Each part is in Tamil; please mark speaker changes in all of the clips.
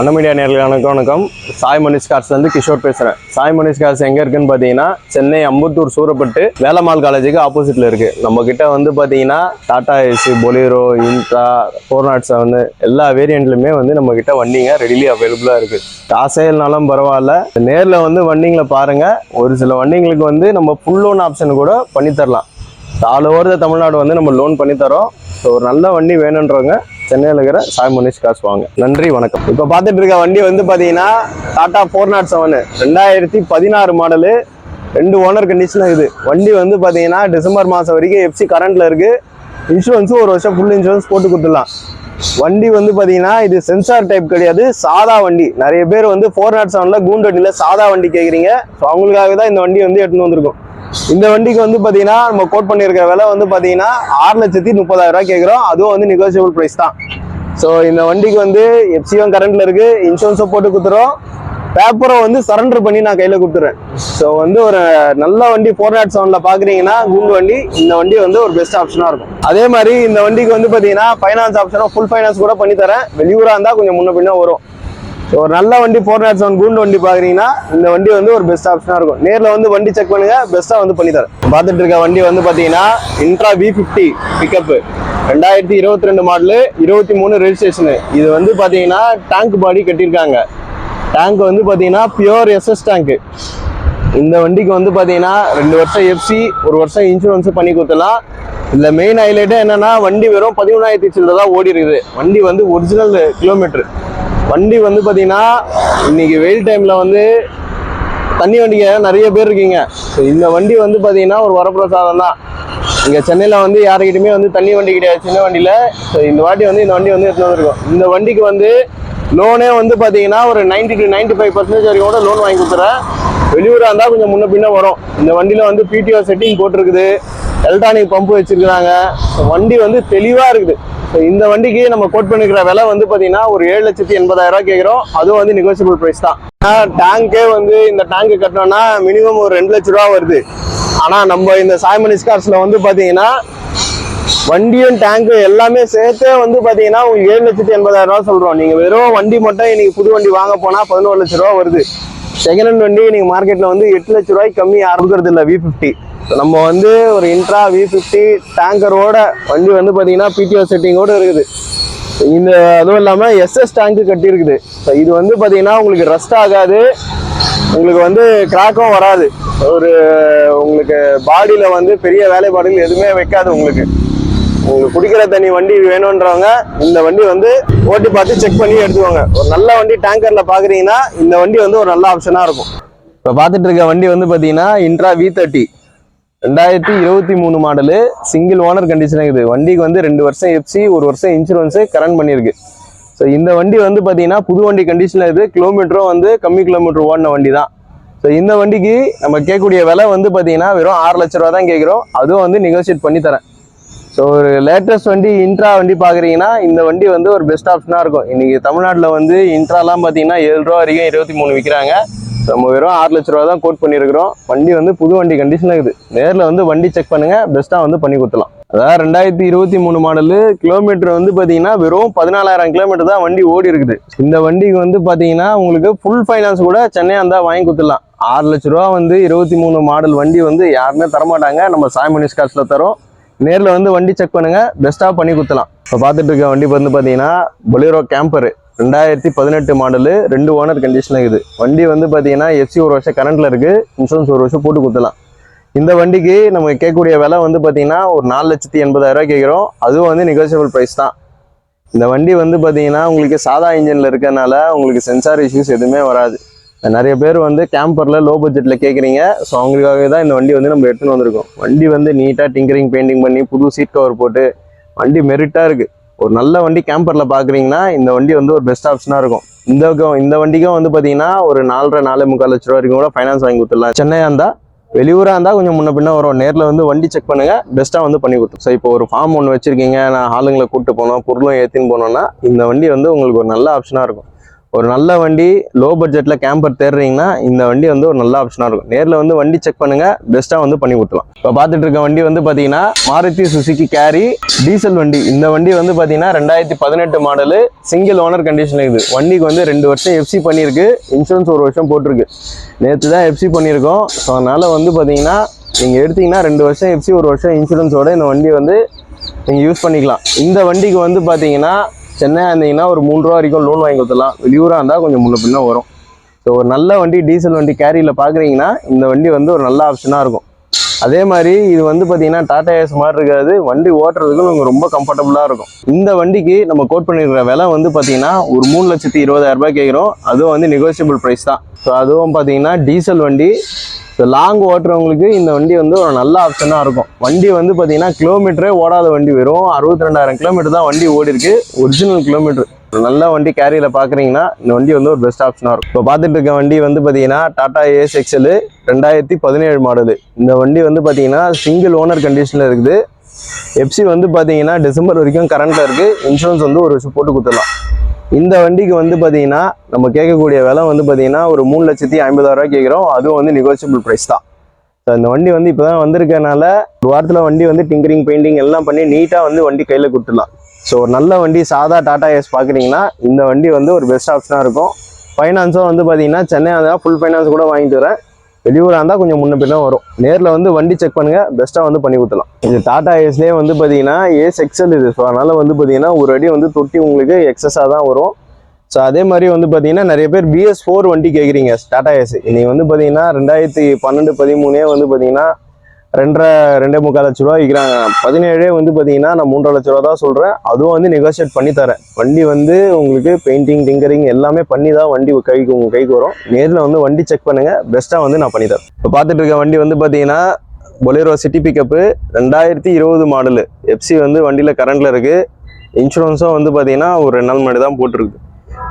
Speaker 1: அண்ணா மீடியா நேர்களுக்கு வணக்கம். சாய் மனிஷ் கார்ஸ்லேருந்து கிஷோர் பேசுகிறேன். சாய் மனிஷ் கார்ஸ் எங்கே இருக்குன்னு பார்த்தீங்கன்னா சென்னை அம்பத்தூர் சூரப்பட்டு வேலம்மாள் காலேஜுக்கு ஆப்போசிட்டில் இருக்குது. நம்மக்கிட்ட வந்து பார்த்தீங்கன்னா டாடா ஏசி, பொலேரோ, இன்ட்ரா, 407 எல்லா வேரியண்ட்லையுமே வந்து நம்மக்கிட்ட வண்டிங்க ரெடிலி அவைலபிளாக இருக்குது. காசே இல்லைனாலும் பரவாயில்ல, நேரில் வந்து வண்டிங்களை பாருங்கள். ஒரு சில வண்டிங்களுக்கு வந்து நம்ம ஃபுல் லோன் ஆப்ஷன் கூட பண்ணித்தரலாம். ஆல் ஓவர் தமிழ்நாடு வந்து நம்ம லோன் பண்ணித்தரோம். ஸோ ஒரு நல்ல வண்டி வேணுன்றவங்க சென்னையில் இருக்கிற சாய் மனிஷ் கார்ஸ் வாங்க. நன்றி, வணக்கம். இப்போ பார்த்துட்டு இருக்க வண்டி வந்து பார்த்தீங்கன்னா டாடா 407 2016 மாடலு, 2 ஓனர் கண்டிஷனாக இருக்குது. வண்டி வந்து பார்த்தீங்கன்னா டிசம்பர் மாதம் வரைக்கும் எஃப்சி கரண்ட்டில் இருக்குது. இன்சூரன்ஸும் ஒரு வருஷம் ஃபுல் இன்சூரன்ஸ் போட்டு கொடுத்துடலாம். வண்டி வந்து பார்த்தீங்கன்னா இது சென்சார் டைப் கிடையாது, சாதா வண்டி. நிறைய பேர் வந்து 407 கூண்டு வண்டியில் சாதா வண்டி கேட்குறீங்க. ஸோ அவங்களுக்காக தான் இந்த வண்டி வந்து எடுத்துன்னு வந்திருக்கும். இந்த வண்டிக்கு வந்து பார்த்தீங்கன்னா நம்ம கோட் பண்ணியிருக்க விலை வந்து பார்த்தீங்கன்னா 6,30,000 கேட்குறோம். அதுவும் வந்து நெகோசியபிள் ப்ரைஸ் தான். ஸோ இந்த வண்டிக்கு வந்து எஃப்சியும் கரண்ட்டில் இருக்குது, இன்சூரன்ஸும் போட்டு கொடுத்துறோம். பேப்பரை வந்து சரண்டர் பண்ணி நான் கையில் கொடுத்துறேன். ஸோ வந்து ஒரு நல்ல வண்டி 407 பார்க்குறீங்கன்னா கூண்டு வண்டி, இந்த வண்டி வந்து ஒரு பெஸ்ட் ஆப்ஷனாக இருக்கும். அதே மாதிரி இந்த வண்டிக்கு வந்து பார்த்தீங்கன்னா ஃபைனான்ஸ் ஆப்ஷனாக ஃபுல் ஃபைனான்ஸ் கூட பண்ணித்தரேன். வெளியூராக இருந்தால் கொஞ்சம் முன்ன பின்ன வரும். ஸோ ஒரு நல்ல வண்டி 407 கூண்டு வண்டி பார்க்குறீங்கன்னா இந்த வண்டி வந்து ஒரு பெஸ்ட் ஆப்ஷனாக இருக்கும். நேரில் வந்து வண்டி செக் பண்ணுங்க, பெஸ்ட்டாக வந்து பண்ணித்தரேன். பார்த்துட்டு இருக்க வண்டி வந்து பார்த்தீங்கன்னா intra V50 pickup, 2022 model, 23 registration. இது வந்து பார்த்தீங்கன்னா டேங்க் பாடி கட்டியிருக்காங்க. டேங்க் வந்து பார்த்தீங்கன்னா பியூர் SS டேங்க்கு. இந்த வண்டிக்கு வந்து பார்த்தீங்கன்னா 2 வருஷம் எஃப்சி, 1 வருஷம் இன்சூரன்ஸு பண்ணி கொடுத்துலாம். இதில் மெயின் ஹைலைட்டே என்னென்னா வண்டி வெறும் 13,000 சில்லரை தான் ஓடி இருக்குது. வண்டி வந்து ஒரிஜினல் கிலோமீட்டரு. வண்டி வந்து பார்த்தீங்கன்னா இன்னைக்கு வெயில் டைமில் வந்து தண்ணி வண்டிங்க நிறைய பேர் இருக்கீங்க. ஸோ இந்த வண்டி வந்து பார்த்தீங்கன்னா ஒரு வரப்பிரசாதம் தான். இங்கே சென்னையில் வந்து யாருக்கிட்டையுமே வந்து தண்ணி வண்டி கிடையாது சின்ன வண்டியில். ஸோ இந்த வண்டி வந்து எடுத்து வந்திருக்கோம். இந்த வண்டிக்கு வந்து லோனே வந்து பார்த்தீங்கன்னா ஒரு 90 to 95% வரைக்கும் கூட லோன் வாங்கி கொடுத்துறேன். வெளியூராக இருந்தால் கொஞ்சம் முன்ன பின்ன வரும். இந்த வண்டியில் வந்து PTO செட்டிங் போட்டிருக்குது, எலக்ட்ரானிக் பம்பு வச்சிருக்கிறாங்க. வண்டி வந்து தெளிவாக இருக்குது. ஸோ இந்த வண்டிக்கு நம்ம கோட் பண்ணிக்கிற விலை வந்து பார்த்தீங்கன்னா ஒரு 7,80,000 கேட்குறோம். அதுவும் வந்து நெகோசியபிள் ப்ரைஸ் தான். டேங்கே வந்து இந்த டேங்கு கட்டணும்னா மினிமம் ஒரு 2 லட்ச ரூபா வருது. ஆனால் நம்ம இந்த சாய் மனிஷ் கார்ஸில் வந்து பார்த்தீங்கன்னா வண்டியும் டேங்கு எல்லாமே சேர்த்து வந்து பார்த்தீங்கன்னா உங்களுக்கு 7,80,000 சொல்கிறோம். நீங்கள் வெறும் வண்டி மட்டும் இன்னைக்கு புது வண்டி வாங்க போனால் 11 லட்ச ரூபா வருது. செகண்ட் ஹேண்ட் வண்டி நீங்கள் மார்க்கெட்டில் வந்து 8 லட்ச ரூபாய்க்கு கம்மி யாருக்கிறது இல்லை. V50 நம்ம வந்து ஒரு இன்ட்ரா V50 டேங்கரோட வண்டி வந்து பார்த்தீங்கன்னா PTO செட்டிங்கோடு இருக்குது. இந்த அதுவும் இல்லாமல் SS டேங்கு கட்டியிருக்குது. ஸோ இது வந்து பார்த்தீங்கன்னா உங்களுக்கு ரஸ்ட் ஆகாது, உங்களுக்கு வந்து கிராக்கும் வராது. உங்களுக்கு பாடியில் வந்து பெரிய வேலைப்பாடுகள் எதுவுமே வைக்காது. உங்களுக்கு குடிக்கிற தண்ணி வண்டி வேணுன்றவங்க இந்த வண்டி வந்து ஓட்டி பார்த்து செக் பண்ணி எடுத்துவாங்க. ஒரு நல்ல வண்டி டேங்கரில் பார்க்குறீங்கன்னா இந்த வண்டி வந்து ஒரு நல்ல ஆப்ஷனாக இருக்கும். இப்போ பார்த்துட்டு இருக்க வண்டி வந்து பார்த்தீங்கன்னா intra V30 2023 model, single owner condition இருக்குது. வண்டிக்கு வந்து 2 வருஷம் எஃப்சி, 1 வருஷம் இன்சூரன்ஸு கரண்ட் பண்ணியிருக்கு. ஸோ இந்த வண்டி வந்து பார்த்தீங்கன்னா புது வண்டி கண்டிஷனில் இருக்குது. கிலோமீட்டரும் வந்து கம்மி கிலோமீட்டர் ஓடின வண்டி தான். ஸோ இந்த வண்டிக்கு நம்ம கேட்கக்கூடிய விலை வந்து பார்த்தீங்கன்னா வெறும் 6 லட்ச ரூபா தான் கேட்குறோம். அதுவும் வந்து நெகோசியேட் பண்ணி தரேன். ஸோ ஒரு லேட்டஸ்ட் வண்டி இன்ட்ரா வண்டி பார்க்குறீங்கன்னா இந்த வண்டி வந்து ஒரு பெஸ்ட் ஆப்ஷனாக இருக்கும். இன்றைக்கி தமிழ்நாட்டில் வந்து இன்ட்ராலாம் பார்த்தீங்கன்னா 7 ரூபா வரைக்கும் 23 விற்கிறாங்க. நம்ம வெறும் 6 லட்ச ரூபா தான் கோட் பண்ணியிருக்கிறோம். வண்டி வந்து புது வண்டி கண்டிஷனில் இருக்குது. நேரில் வந்து வண்டி செக் பண்ணுங்கள், பெஸ்ட்டாக வந்து பண்ணி கொடுத்துலாம். அதாவது 2023 மாடலு, கிலோமீட்டர் வந்து பார்த்தீங்கன்னா வெறும் 14,000 கிலோமீட்டர் தான் வண்டி ஓடி இருக்குது. இந்த வண்டிக்கு வந்து பார்த்தீங்கன்னா உங்களுக்கு ஃபுல் ஃபைனான்ஸ் கூட சென்னையாக இருந்தால் வாங்கி கொடுத்துடலாம். 6 லட்ச ரூபா வந்து 23 மாடல் வண்டி வந்து யாருமே தரமாட்டாங்க. நம்ம சாய் மனிஷ் கார்ஸில் தரோம். நேரில் வந்து வண்டி செக் பண்ணுங்கள், பெஸ்ட்டாக பண்ணி கொடுத்துலாம். இப்போ பார்த்துட்டு இருக்க வண்டி வந்து பார்த்தீங்கன்னா பொலேரோ கேம்பரு, 2018 மாடலு, 2 ஓனர் கண்டிஷனில் இருக்குது. வண்டி வந்து பார்த்தீங்கன்னா எஃப்சி 1 வருஷம் கரண்ட்டில் இருக்குது, இன்சூரன்ஸ் 1 வருஷம் போட்டு கொடுத்துலாம். இந்த வண்டிக்கு நம்ம கேட்கக்கூடிய விலை வந்து பார்த்தீங்கன்னா ஒரு 4,80,000 கேட்குறோம். அதுவும் வந்து நெகோசியபிள் ப்ரைஸ் தான். இந்த வண்டி வந்து பார்த்தீங்கன்னா உங்களுக்கு சாதா இன்ஜினில் இருக்கிறதுனால உங்களுக்கு சென்சார் இஷ்யூஸ் எதுவுமே வராது. நிறைய பேர் வந்து கேம்பரில் லோ பட்ஜெட்டில் கேட்குறீங்க. ஸோ அவங்களுக்காக தான் இந்த வண்டி வந்து நம்ம எடுத்துன்னு வந்திருக்கோம். வண்டி வந்து நீட்டாக டிங்கரிங் பெயிண்டிங் பண்ணி புது சீட் கவர் போட்டு வண்டி மெரிட்டாக இருக்குது. ஒரு நல்ல வண்டி கேம்பரில் பார்க்குறீங்கன்னா இந்த வண்டி வந்து ஒரு பெஸ்ட் ஆப்ஷனாக இருக்கும். இந்த வண்டிக்கும் வந்து பார்த்தீங்கன்னா ஒரு 4.5-4.25 லட்ச ரூபா வரைக்கும் கூட ஃபைனான்ஸ் வாங்கி கொடுத்துடலாம். சென்னையாக இருந்தால், வெளியூராக இருந்தால் கொஞ்சம் முன்ன பின்ன வரும். நேரில் வந்து வண்டி செக் பண்ணுங்கள், பெஸ்ட்டாக வந்து பண்ணி கொடுத்துரும். ஸோ இப்போ ஒரு ஃபார்ம் ஒன்று வச்சுருக்கீங்க, நான் ஆளுங்களை கூப்பிட்டு போனோம், பொருளும் ஏற்றின்னு போனோன்னா இந்த வண்டி வந்து உங்களுக்கு ஒரு நல்ல ஆப்ஷனாக இருக்கும். ஒரு நல்ல வண்டி லோ பட்ஜெட்ல கேம்பர் தேடுறீங்கன்னா இந்த வண்டி வந்து ஒரு நல்ல ஆப்ஷனா இருக்கும். நேரில் வந்து வண்டி செக் பண்ணுங்க, பெஸ்ட்டா வந்து பண்ணி கொடுத்துலாம். இப்போ பார்த்துட்டு இருக்க வண்டி வந்து பார்த்தீங்கன்னா மாருதி சுசுகி கேரி டீசல் வண்டி. இந்த வண்டி வந்து பார்த்தீங்கன்னா 2018 மாடலு, சிங்கிள் ஓனர் கண்டிஷன் இருக்குது. வண்டிக்கு வந்து 2 வருஷம் எஃப்சி பண்ணியிருக்கு, இன்சூரன்ஸ் 1 வருஷம் போட்டிருக்கு. நேற்று தான் எஃப்சி பண்ணியிருக்கோம். ஸோ அதனால வந்து பார்த்தீங்கன்னா நீங்கள் எடுத்தீங்கன்னா 2 வருஷம் எஃப்சி 1 வருஷம் இன்சூரன்ஸோட இந்த வண்டி வந்து நீங்கள் யூஸ் பண்ணிக்கலாம். இந்த வண்டிக்கு வந்து பார்த்தீங்கன்னா சென்னையாக இருந்தீங்கன்னா ஒரு 3 ரூபா வரைக்கும் லோன் வாங்கி கொடுத்துடலாம். வெளியூராக இருந்தால் கொஞ்சம் முன்ன பின்ன வரும். ஸோ ஒரு நல்ல வண்டி டீசல் வண்டி கேரியில் பார்க்குறீங்கன்னா இந்த வண்டி வந்து ஒரு நல்ல ஆப்ஷனாக இருக்கும். அதே மாதிரி இது வந்து பார்த்தீங்கன்னா டாடா ஏஸ் மாதிரி இருக்காது, வண்டி ஓட்டுறதுக்கு உங்களுக்கு ரொம்ப கம்ஃபர்டபுளாக இருக்கும். இந்த வண்டிக்கு நம்ம கோட் பண்ணியிருக்கிற விலை வந்து பார்த்தீங்கன்னா ஒரு 3,20,000 ரூபாய் கேட்குறோம். அதுவும் வந்து நெகோசியபிள் ப்ரைஸ் தான். ஸோ அதுவும் பார்த்தீங்கன்னா டீசல் வண்டி. ஸோ லாங் ஓட்டுறவங்களுக்கு இந்த வண்டி வந்து ஒரு நல்ல ஆப்ஷனாக இருக்கும். வண்டி வந்து பார்த்தீங்கன்னா கிலோமீட்டரே ஓடாத வண்டி, வெறும் 62,000 கிலோமீட்டர் தான் வண்டி ஓடி இருக்கு, ஒரிஜினல் கிலோமீட்டர். நல்ல வண்டி கேரியில் பார்க்குறீங்கன்னா இந்த வண்டி வந்து ஒரு பெஸ்ட் ஆப்ஷனாக இருக்கும். இப்போ பார்த்துட்டு இருக்க வண்டி வந்து பார்த்தீங்கன்னா டாடா ஏஸ் எக்ஸல் 2017 மாடலு. இந்த வண்டி வந்து பார்த்தீங்கன்னா சிங்கிள் ஓனர் கண்டிஷனில் இருக்குது. எஃப்சி வந்து பார்த்தீங்கன்னா டிசம்பர் வரைக்கும் கரண்ட்டில் இருக்குது. இன்சூரன்ஸ் வந்து 1 வருஷம் போட்டு கொடுத்துடலாம். இந்த வண்டிக்கு வந்து பார்த்தீங்கன்னா நம்ம கேட்கக்கூடிய விலை வந்து பார்த்தீங்கன்னா ஒரு 3,50,000 ரூபாய் கேட்குறோம். அதுவும் வந்து நெகோசியபிள் ப்ரைஸ் தான். ஸோ இந்த வண்டி வந்து இப்போ தான் வந்திருக்கனால ஒரு வாரத்தில் வண்டி வந்து டிங்கரிங் பெயிண்டிங் எல்லாம் பண்ணி நீட்டாக வந்து வண்டி கையில் கொடுத்துடலாம். ஸோ ஒரு நல்ல வண்டி சாதா டாடா ஏஸ் பார்க்குறீங்கன்னா இந்த வண்டி வந்து ஒரு பெஸ்ட் ஆப்ஷனாக இருக்கும். ஃபைனான்ஸும் வந்து பார்த்தீங்கன்னா சென்னையாக இருந்தால் ஃபுல் ஃபைனான்ஸ் கூட வாங்கி தரேன். வெளியூராக இருந்தால் கொஞ்சம் முன்ன பின்ன வரும். நேரில் வந்து வண்டி செக் பண்ணுங்கள், பெஸ்ட்டாக வந்து பண்ணி கொடுத்துலாம். இது டாடா ஏஸ்லேயே வந்து பார்த்தீங்கன்னா ஏஸ் எக்ஸல் இது. ஸோ அதனால் வந்து பார்த்தீங்கன்னா ஒரு அடி வந்து தொட்டி உங்களுக்கு எக்ஸஸாக தான் வரும். ஸோ அதே மாதிரி வந்து பார்த்தீங்கன்னா நிறைய பேர் BS4 வண்டி கேட்குறீங்க டாடா ஏஸ். இன்னைக்கு வந்து பார்த்தீங்கன்னா 2012-13 வந்து பார்த்தீங்கன்னா 2.5 லட்ச ரூபா விற்கிறாங்க. 17 வந்து பார்த்தீங்கன்னா நான் 3.5 லட்ச ரூபா தான் சொல்கிறேன். அதுவும் வந்து நெகோஷியேட் பண்ணி தரேன். வண்டி வந்து உங்களுக்கு பெயிண்டிங் டிங்கரிங் எல்லாமே பண்ணி தான் வண்டி உங்கள் கைக்கு வரும். நேரில் வந்து வண்டி செக் பண்ணுங்கள், பெஸ்ட்டாக வந்து நான் பண்ணி தரேன். இப்போ பார்த்துட்டு இருக்க வண்டி வந்து பார்த்தீங்கன்னா Bolero city pickup 2020 model. FC வந்து வண்டியில் கரண்டில் இருக்குது. இன்சூரன்ஸும் வந்து பார்த்தீங்கன்னா ஒரு 2 நாள் முன்னாடி தான் போட்டிருக்கு.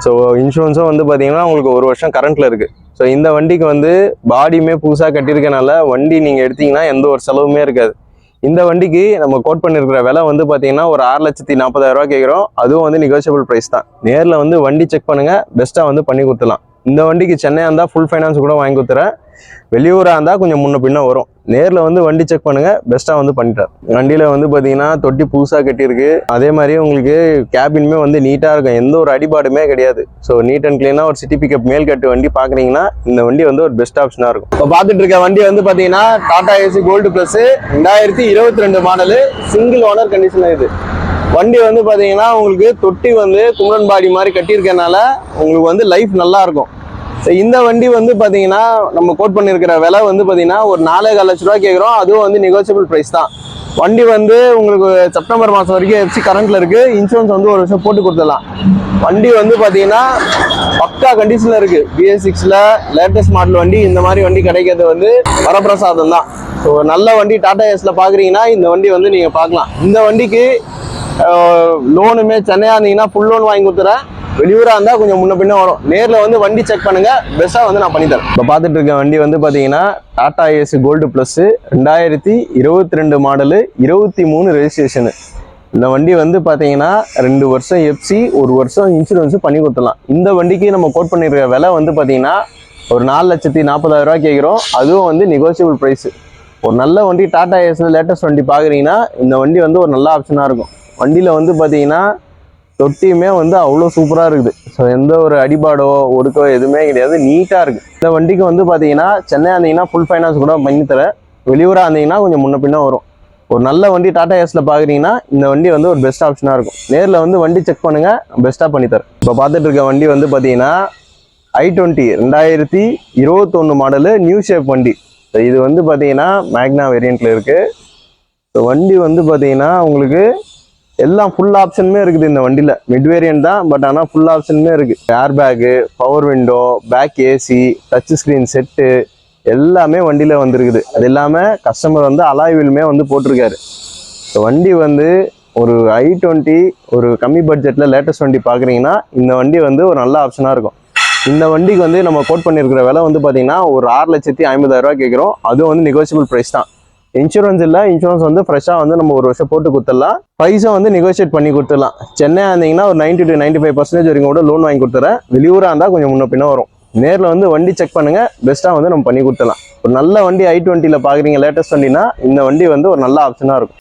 Speaker 1: ஸோ இன்சூரன்ஸும் வந்து பார்த்தீங்கன்னா உங்களுக்கு 1 வருஷம் கரண்ட்டில் இருக்குது. ஸோ இந்த வண்டிக்கு வந்து பாடியுமே புதுசாக கட்டியிருக்கனால வண்டி நீங்கள் எடுத்தீங்கன்னா எந்த ஒரு செலவுமே இருக்காது. இந்த வண்டிக்கு நம்ம கோட் பண்ணியிருக்கிற விலை வந்து பார்த்தீங்கன்னா ஒரு 6,40,000 ரூபா கேட்குறோம். அதுவும் வந்து நெகோசியபிள் ப்ரைஸ் தான். நேரில் வந்து வண்டி செக் பண்ணுங்கள், பெஸ்ட்டாக வந்து பண்ணி கொடுத்துலாம். இந்த வண்டிக்கு சென்னையாக இருந்தால் ஃபுல் ஃபைனான்ஸ் கூட வாங்கி கொடுத்துறேன். வெளியூராக இருந்தால் கொஞ்சம் முன்ன பின்ன வரும். நேரில் வந்து வண்டி செக் பண்ணுங்கள், பெஸ்ட்டாக வந்து பண்ணிட்டார். வண்டியில் வந்து பார்த்தீங்கன்னா தொட்டி புதுசாக கட்டியிருக்கு. அதே மாதிரி உங்களுக்கு கேபினுமே வந்து நீட்டாக இருக்கும், எந்த ஒரு அடிபாடுமே கிடையாது. ஸோ நீட் அண்ட் க்ளீனாக ஒரு சிட்டி பிக்கப் மேல் கட்டு வண்டி பார்க்குறீங்கன்னா இந்த வண்டி வந்து ஒரு பெஸ்ட் ஆப்ஷனாக இருக்கும். இப்போ பார்த்துட்டு இருக்க வண்டி வந்து பார்த்தீங்கன்னா Tata ace gold plus 2022 model, single owner கண்டிஷனில் இது. வண்டி வந்து பார்த்தீங்கன்னா உங்களுக்கு தொட்டி வந்து குமரன் பாடி மாதிரி கட்டியிருக்கனால உங்களுக்கு வந்து லைஃப் நல்லா இருக்கும். ஸோ இந்த வண்டி வந்து பார்த்தீங்கன்னா நம்ம கோட் பண்ணியிருக்கிற விலை வந்து பார்த்தீங்கன்னா ஒரு 4.25 லட்ச ரூபா கேட்குறோம். அதுவும் வந்து நெகோசியபிள் ப்ரைஸ் தான். வண்டி வந்து உங்களுக்கு செப்டம்பர் மாதம் வரைக்கும் எஃப்சி கரண்ட்டில் இருக்குது. இன்சூரன்ஸ் வந்து 1 வருஷம் போட்டு கொடுத்துடலாம். வண்டி வந்து பார்த்தீங்கன்னா பக்கா கண்டிஷனில் இருக்குது. BS6ல் லேட்டஸ்ட் மாடல் வண்டி. இந்த மாதிரி வண்டி கிடைக்கிறது வந்து வரப்பிரசாதம் தான். ஸோ நல்ல வண்டி டாடா ஏஸில் பார்க்குறீங்கன்னா இந்த வண்டி வந்து நீங்கள் பார்க்கலாம். இந்த வண்டிக்கு லோனுமே சென்னையாக இருந்தீங்கன்னா ஃபுல் லோன் வாங்கி கொடுத்துறேன். வெளியூராக இருந்தால் கொஞ்சம் முன்ன பின்ன வரும். நேரில் வந்து வண்டி செக் பண்ணுங்கள், பெஸ்ட்டாக வந்து நான் பண்ணித்தரேன். இப்போ பார்த்துட்டு இருக்க வண்டி வந்து பார்த்தீங்கன்னா Tata ace gold plus 2022 model, 23 registration. இந்த வண்டி வந்து பார்த்தீங்கன்னா 2 வருஷம் எஃப்சி 1 வருஷம் இன்சூரன்ஸு பண்ணி கொடுத்துடலாம். இந்த வண்டிக்கு நம்ம கோட் பண்ணியிருக்கிற விலை வந்து பார்த்தீங்கன்னா ஒரு 4,40,000 ரூபா கேட்குறோம். அதுவும் வந்து நெகோசியபிள் ப்ரைஸு. ஒரு நல்ல வண்டி டாடா ஏஸில் லேட்டஸ்ட் வண்டி பார்க்குறீங்கன்னா இந்த வண்டி வந்து ஒரு நல்ல ஆப்ஷனாக இருக்கும். வண்டியில் வந்து பார்த்தீங்கன்னா தொட்டியுமே வந்து அவ்வளோ சூப்பராக இருக்குது. ஸோ எந்த ஒரு அடிபாடோ ஒடுக்கோ எதுவுமே கிடையாது, நீட்டாக இருக்குது. இந்த வண்டிக்கு வந்து பார்த்தீங்கன்னா சென்னையாக இருந்தீங்கன்னா ஃபுல் ஃபைனான்ஸ் கூட பண்ணி தரேன். வெளியூராக இருந்தீங்கன்னா கொஞ்சம் முன்ன பின்ன வரும். ஒரு நல்ல வண்டி டாடா ஏஸில் பார்க்குறீங்கன்னா இந்த வண்டி வந்து ஒரு பெஸ்ட் ஆப்ஷனாக இருக்கும். நேரில் வந்து வண்டி செக் பண்ணுங்கள், பெஸ்ட்டாக பண்ணித்தரேன். இப்போ பார்த்துட்டு இருக்க வண்டி வந்து பார்த்தீங்கன்னா i20 2021 மாடலு, நியூ ஷேப் வண்டி. ஸோ இது வந்து பார்த்தீங்கன்னா மேக்னா வேரியண்ட்டில் இருக்குது. ஸோ வண்டி வந்து பார்த்தீங்கன்னா உங்களுக்கு எல்லாம் ஃபுல் ஆப்ஷனுமே இருக்குது. இந்த வண்டியில் மிட் வேரியன்ட் தான், பட் ஆனால் ஃபுல் ஆப்ஷனுமே இருக்குது. Air bag, power window, back AC, touch screen set எல்லாமே வண்டியில் வந்துருக்குது. அது இல்லாமல் கஸ்டமர் வந்து அலாய் வீலுமே வந்து போட்டிருக்காரு. ஸோ வண்டி வந்து ஒரு i20 ஒரு கம்மி பட்ஜெட்டில் லேட்டஸ்ட் வண்டி பார்க்குறீங்கன்னா இந்த வண்டி வந்து ஒரு நல்ல ஆப்ஷனாக இருக்கும். இந்த வண்டிக்கு வந்து நம்ம கோட் பண்ணியிருக்கிற விலை வந்து பார்த்தீங்கன்னா ஒரு 6,50,000 ரூபா கேட்குறோம். அதுவும் வந்து நெகோசியபிள் ப்ரைஸ் தான். இன்சூரன்ஸ் இல்லை, இன்சூரன்ஸ் வந்து ஃப்ரெஷ்ஷாக வந்து நம்ம 1 வருஷம் போட்டு கொடுத்துடலாம். ப்ரைஸை வந்து நெகோஷியேட் பண்ணி கொடுத்துடலாம். சென்னையாக இருந்தீங்கன்னா ஒரு 90 to 95% வரைக்கும் கூட லோன் வாங்கி கொடுத்துறேன். வெளியூராக இருந்தால் கொஞ்சம் முன்ன பின்ன வரும். நேரில் வந்து வண்டி செக் பண்ணுங்கள், பெஸ்ட்டாக வந்து நம்ம பண்ணி கொடுத்துடலாம். ஒரு நல்ல வண்டி i20ல பார்க்குறீங்க, லேட்டஸ்ட் வண்டினா இந்த வண்டி வந்து ஒரு நல்ல ஆப்ஷனாக இருக்கும்.